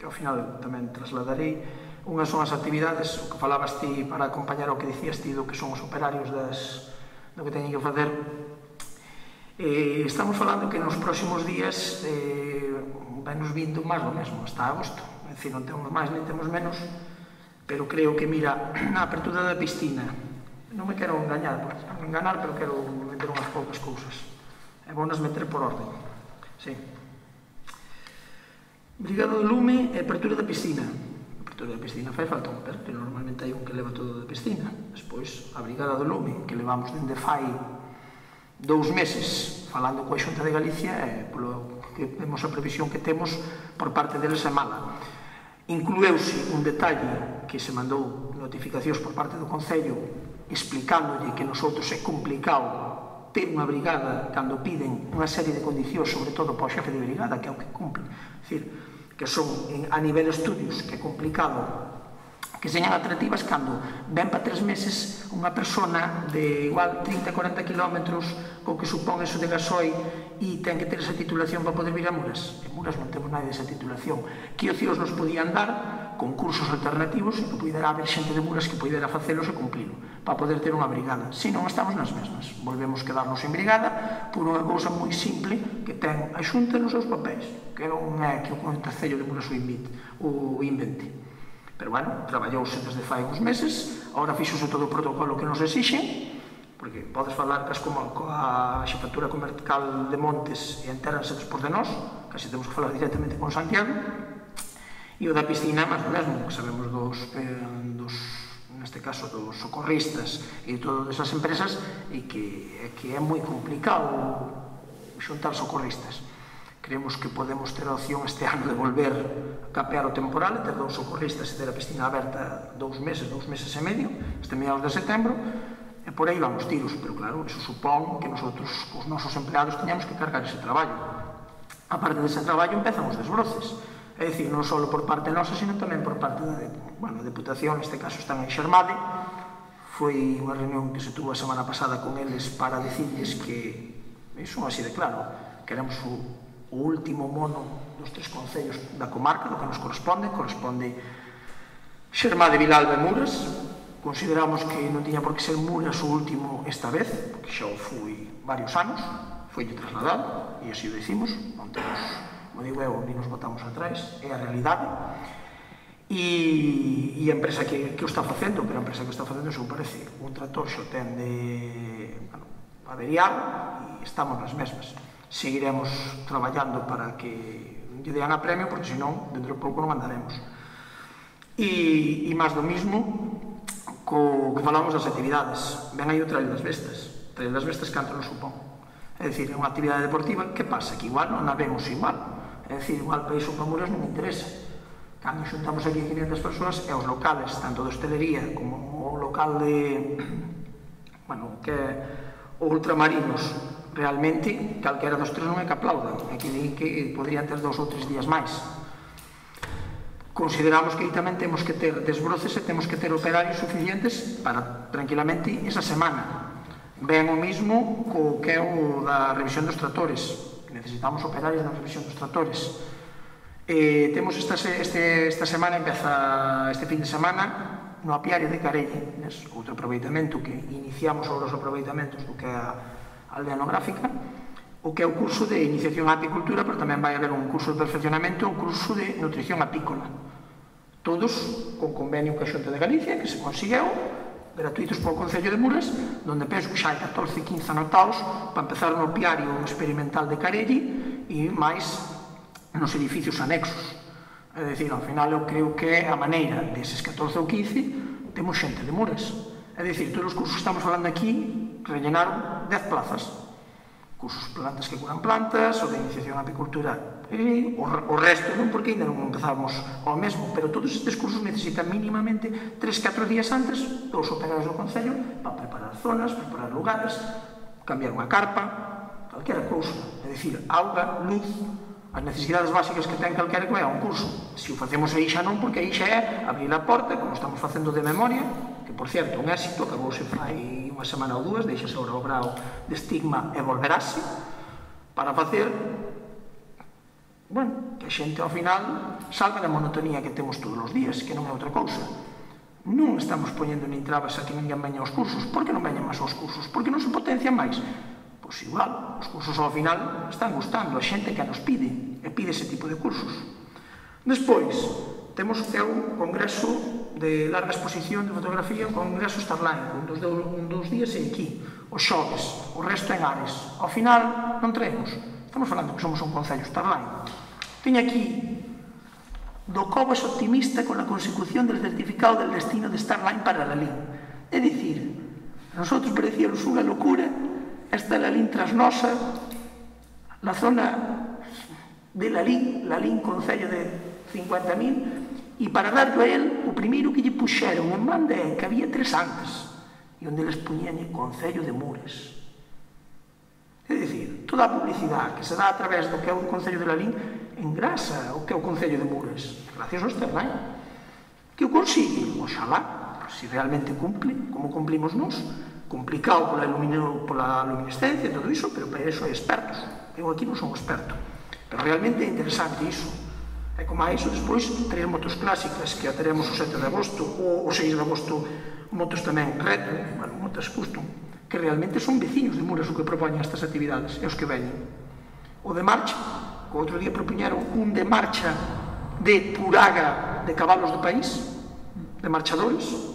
ao final tamén trasladarei. Unha son as actividades, o que falabas ti para acompañar o que dicías ti do que son os operarios do que teñen que facer. Estamos falando que nos próximos días vai nos vindo máis do mesmo, hasta agosto. É dicir, non temos máis, nem temos menos, pero creo que, mira, na apertura da piscina, non me quero enganar, pero quero meter unhas poucas cousas. É bom nas meter por orden. Sí. Brigada do lume e apertura da piscina. A apertura da piscina fai falta un perto, normalmente hai un que leva todo da piscina. Despois, a brigada do lume, que levamos dende fai 2 meses falando coa Xunta de Galicia, e polo que vemos a previsión que temos por parte deles é mala. Inclueuse un detalle que se mandou notificacións por parte do Concello explicándolle que nosotros é complicado ter unha brigada cando piden unha serie de condicións, sobre todo para o xefe de brigada, que é o que cumpre. É dicir, que son a nivel estudios, que é complicado que señan atractivas cando ven para 3 meses unha persona de igual 30-40 kilómetros co que supón eso de gasoil e ten que ter esa titulación para poder vir a Muras. En Muras non temos nada desa titulación. Que os CIOs nos podían dar con cursos alternativos e que pudera haber xente de Muras que pudera facelos e cumplilo para poder ter unha brigada. Se non, estamos nas mesmas. Volvemos quedarnos en brigada por unha cousa moi simple que ten a Xunta nos seus papéis, que non é que o Concello de Muras o invente. Pero, bueno, traballouse desde fai uns meses, agora fixose todo o protocolo que nos exixen, porque podes falar coa xefatura comercial de Montes e entéranse despois de nós, casi temos que falar directamente con Santiago, e o da piscina, máis do mesmo, que sabemos neste caso, dos socorristas e de todas esas empresas, e que é moi complicado xuntar socorristas. Creemos que podemos ter a opción este ano de volver a capear o temporal e ter 2 socorristas e ter a piscina aberta 2 meses e medio, este mediados de setembro, e por aí vamos tiros, pero claro, iso supón que nosotros, os nosos empleados, teñamos que cargar ese traballo. A parte dese traballo empezan os desbroces, é dicir, non só por parte nosa, sino tamén por parte da Deputación, neste caso están en Xermade. Foi unha reunión que se tuvo a semana pasada con eles para dicirles que, iso así de claro, queremos o último mono dos 3 concellos da comarca, do que nos corresponde Xermade, Vilalba e Muras. Consideramos que non tiña por que ser Muras o último esta vez, porque xa o foi varios anos, foi trasladado, e así o dicimos, non temos, como digo eu, ni nos botamos atrás, é a realidade. E a empresa que o está facendo, pero a empresa que o está facendo, se parece, un tractor xo ten de averiado, e estamos nas mesmas. Seguiremos traballando para que lle dean a premio, porque senón, dentro de pouco non andaremos. E máis do mismo, co que falamos das actividades. Ven aí o Trail das Bestas. O Trail das Bestas canto nos supón. É dicir, é unha actividade deportiva, que pasa? Que igual non a vemos igual. É dicir, igual para iso para Muras non me interesa. Cando xuntamos aquí 500 persoas, e os locales, tanto de hostelería como o local de, que é o Ultramarinos, realmente, calquera dos 3 non é que aplaudan. É que din que podrían ter 2 ou 3 días máis. Consideramos que aí tamén temos que ter desbroces e temos que ter operarios suficientes para, tranquilamente, esa semana. Ben o mismo co que é o da revisión dos tractores. Necesitamos operarios na revisión dos tractores. Temos esta semana, empeza este fin de semana, no apiario de Carelle, outro aproveitamento que iniciamos sobre os aproveitamentos do que é a aldea etnográfica, o que é o curso de iniciación á apicultura, pero tamén vai haber un curso de perfeccionamento, un curso de nutrición apícola. Todos con convenio coa Xunta de Galicia, que se conseguiu, gratuitos polo Concello de Muras, donde penso que xa hai 14-15 anotados para empezar no apiario experimental de Carelle e máis nos edificios anexos. É dicir, ao final eu creo que a maneira deses 14 ou 15 temos xente de Muras. É dicir, todos os cursos que estamos falando aquí rellenaron 10 plazas. Cursos plantas que curan plantas, o de iniciación á apicultura, o resto non, porque ainda non empezamos ao mesmo, pero todos estes cursos necesitan mínimamente 3-4 días antes dos operarios do Concello para preparar zonas, preparar lugares, cambiar unha carpa, calquera cousa, é dicir, auga, luz, as necesidades básicas que ten calquera que vai a un curso. Se o facemos aí xa non, porque aí xa é abrir a porta, como estamos facendo de memoria, que, por certo, un éxito, acabouse fai unha semana ou 2, deixase ahora o grao de estigma e volverase, para facer, que a xente ao final salga da monotonía que temos todos os días, que non é outra cousa. Non estamos poñendo nin trabas a que ninguén veña aos cursos. Por que non veñan máis aos cursos? Por que non se potencian máis? Pois igual, os cursos ao final están gustando, a xente que nos pide, e pide ese tipo de cursos. Despois, temos un congreso de larga exposición de fotografía, un congreso Starline, un dos días e aquí, os xoves, o resto en Ares. Ao final, non traemos. Estamos falando que somos un concello Starline. Teño aquí do Cobas optimista con la consecución del certificado del destino de Starline para Lalín. É dicir, a nosotros parecíamos unha locura esta Lalín Trasnosa, la zona de Lalín concello de 50.000, e para darlo a él, o primeiro que lle puxeron en banda é que había 3 antes, e onde les puñan Concello de Muras. É dicir, toda a publicidade que se dá a través do que é o Concello de Lalín engrasa o que é o Concello de Muras, gracias ao Starline, que o consigue, oxalá, se realmente cumple, como cumplimos nós, complicado pola luminescencia e todo iso, pero para iso hai expertos. Eu aquí non son experto, pero realmente é interesante iso. E como a iso, despois, 3 motos clásicas que a teremos o 7 de agosto, ou o 6 de agosto, motos tamén retro, motos custom, que realmente son veciños de Muras o que propoñen estas actividades, e os que veñen. O de marcha, o outro día propoñeron un de marcha de puraga de cabalos do país, de marchadores.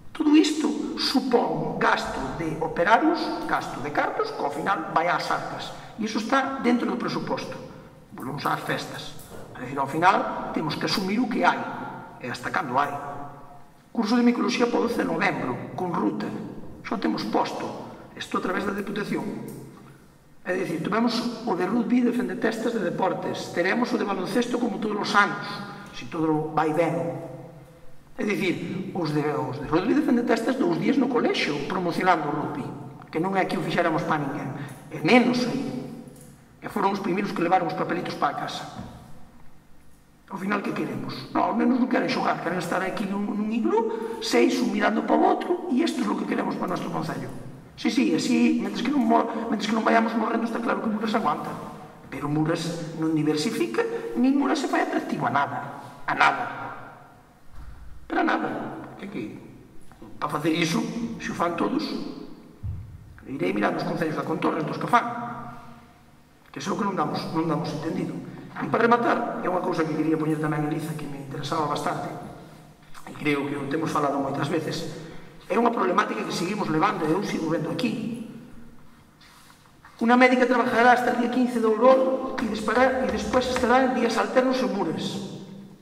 Todo isto supón gasto de operarios, gasto de cartos, que ao final vai ás arcas. E iso está dentro do presuposto. Volvemos ás festas. É dicir, ao final, temos que asumir o que hai. E hasta cando hai. Curso de micoloxía para o 12 de novembro, con ruta. Só temos posto. Isto a través da Deputación. É dicir, tivemos o de rugby de fendetestas de deportes. Teremos o de baloncesto como todos os anos, se todo vai ben. É dicir, os de rugby de fendetestas 2 días no colexio promocionando o rugby, que non é que o fixéramos para ninguén, é menos aí. E foron os primeiros que levaron os papelitos para a casa. Ao final, que queremos? Non, ao menos non queren xogar, queren estar aquí nun iglú, 6, un mirando para o outro, e isto é o que queremos para o noso concello. Sí, así, mentres que non vayamos morrendo, está claro que Muras aguanta. Pero Muras non diversifica, nin Muras se fai atractivo a nada. A nada. Pero a nada. Para facer iso, se o fan todos, irei mirar nos concellos da Contorres dos que fan. Que é o que non damos entendido. E para rematar, é unha cousa que quería poñer tamén en liza, que me interesaba bastante, e creo que o temos falado moitas veces, é unha problemática que seguimos levando, e eu sigo vendo aquí. Unha médica trabajará hasta el día 15 de Ourol e despois estará en días alternos en Muras.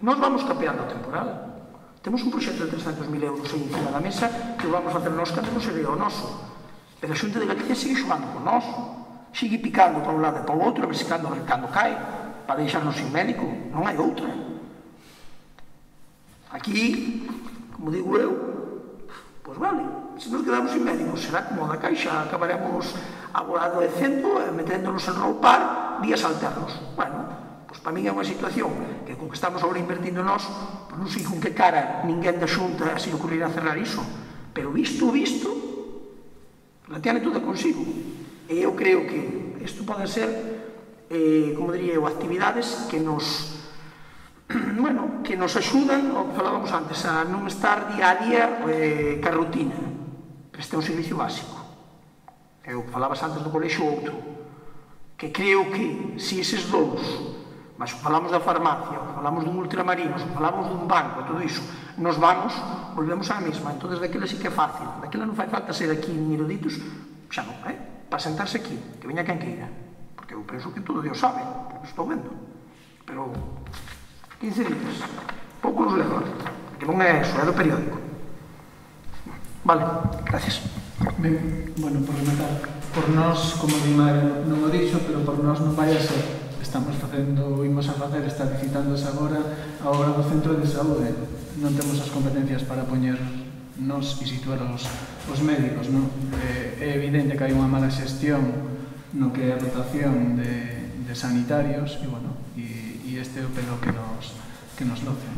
Nós vamos capeando o temporal. Temos un proxecto de 300.000 euros aí encima da mesa que o vamos facer nós cando non sería o noso. Pero a Xunta de Galicia sigue xogando con nós, sigue picando para un lado e para o outro, a ver se cando cae, para deixarnos sin médico, non hai outra. Aquí, como digo eu, pois vale, se nos quedamos sin médicos, será como da Caixa, acabaremos adoecendo e meténdonos en roupar días alternos. Bueno, pois para min é unha situación que con que estamos agora invertindo nós, pois non sei con que cara ninguén da Xunta se lle ocurrirá cerrar iso, pero visto, la tiene toda consigo. E eu creo que isto pode ser, como diría eu, actividades que nos axudan, o que falábamos antes, a non estar día a día ca rutina. Pero este é un servicio básico. É o que falabas antes do colexo outro, que creo que se eses dous, mas falamos da farmacia, falamos dun ultramarino, falamos dun banco, todo iso, nos vamos, volvemos á mesma. Entón, daquela sí que é fácil. Daquela non fai falta ser aquí nin eruditos, xa non, para sentarse aquí, que veña quen queira. Porque eu penso que todo Dios sabe, porque estou vendo. Pero 15 días, pouco nos leva, que non é eso, é do periódico. Vale, gracias. Ben, bueno, por rematar, por nós, como Dimar non o dixo, pero por nós non vai a ser. Imos a facer, está licitándose agora a obra do centro de saúde. Non temos as competencias para poñer nos e situar os médicos, non? É evidente que hai unha mala xestión no que é a rotación de sanitarios e, bueno, e este é o pelo que nos loce.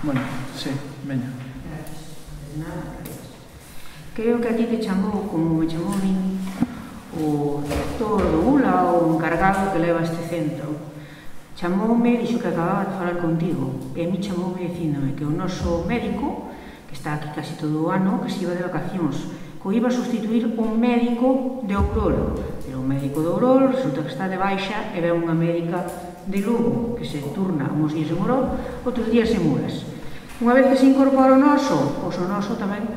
Bueno, sí, veña. Creo que aquí te chamou, como me chamou a mí, o director do ULA ou o encargado que leva este centro. Chamoume e dixo que acababa de falar contigo, e a mí chamoume dicíndome que o noso médico, que está aquí casi todo o ano, que se iba de vacacións, que o iba a sustituir un médico de Ourol. Pero o médico de Ourol resulta que está de baixa e ve unha médica de Lugo, que se turna uns días en Ourol, outros días en Muras. Unha vez que se incorpora o noso, pois o noso tamén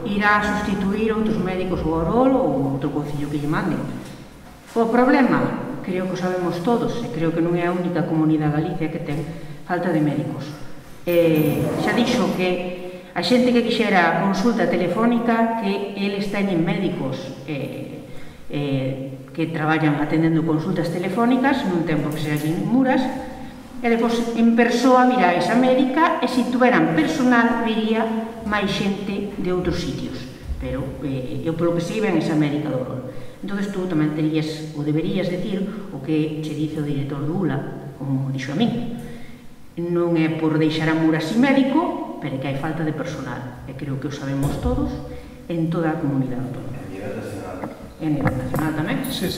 irá a sustituir outros médicos ou Ourol ou outro concello que lle mande. O problema, creo que o sabemos todos, e creo que non é a única comunidade Galicia que ten falta de médicos. Xa dixo que a xente que quixera consulta telefónica, que eles teñen médicos que traballan atendendo consultas telefónicas nun tempo que se aquí en Muras, e depois en persoa mira esa médica, e se tuveran personal viría máis xente de outros sitios, pero eu polo que sei ven esa médica do Ourol. Entón tú tamén terías ou deberías decir o que che dice o director do ULA, como dixo a min. Non é por deixar a Muras sin médico, pero que hai falta de personal, e creo que o sabemos todos en toda a comunidade autónoma. A nivel nacional. E a nivel nacional tamén. Sí,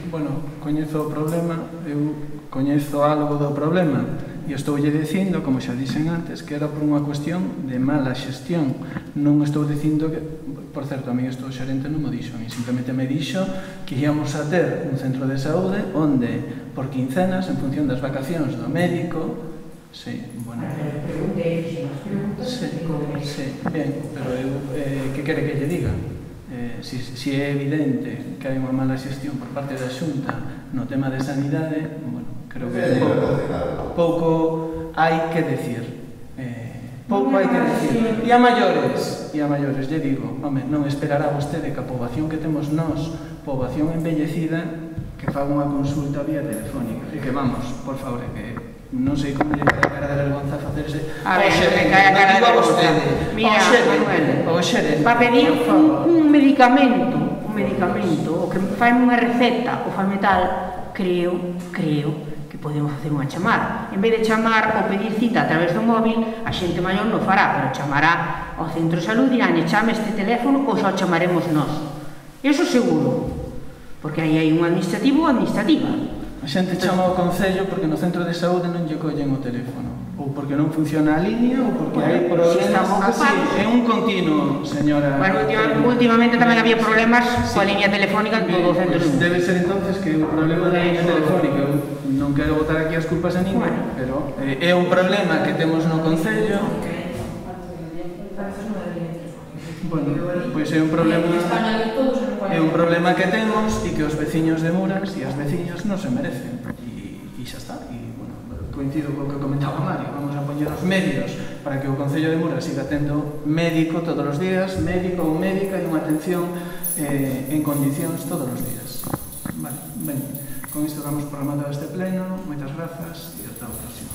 bueno, coñezo o problema, eu coñezo algo do problema, e estoulle dicindo, como xa dixen antes, que era por unha cuestión de mala xestión. Non estou dicindo que, por certo, a mí isto o xerente non me dixo, a mí simplemente me dixo que íamos a ter un centro de saúde onde, por quincenas, en función das vacacións do médico, Sí, bueno. Preguntei, fixe unhas preguntas, Sí, ben, pero eu, que quere que lle diga? Si é evidente que hai unha mala xestión por parte da Xunta no tema de sanidade, bueno, creo que pouco hai que decir. Pouco hai que decir. E a maiores, lle digo, home, non esperará vostede que a poboación que temos nós, poboación embellecida, que faga unha consulta vía telefónica. E que vamos, por favor, que non sei como lle cae a cara de vergonza facerse a ver, me cae a cara de vergonza. Mira, Manuel, para pedir un medicamento, o que faime unha receta, o faime tal, creo que podemos facer unha chamada. En vez de chamar ou pedir cita a través do móvil, a xente maior non fará, pero chamará ao centro de salud e dirán, chame este teléfono ou só chamaremos nós. Eso seguro, porque aí hai un administrativo ou administrativa. A xente chama ao Concello porque no centro de saúde non lle collen o teléfono, ou porque non funciona a línea, ou porque hai problemas así. É un continuo, señora. Bueno, últimamente tamén había problemas coa línea telefónica en todo o centro. Debe ser entonces que é un problema da línea telefónica. Eu non quero botar aquí as culpas a ninguén, pero é un problema que temos no Concello. Bueno, pois é un problema que temos e que os veciños de Muras e as veciñas non se merecen e xa está. E, bueno, coincido co que comentaba Mario, vamos a poñer os medios para que o Concello de Muras siga tendo médico todos os días, médico ou médica e unha atención en condicións todos os días. Vale, ben, con isto damos por rematado este pleno, moitas grazas e ata o próximo.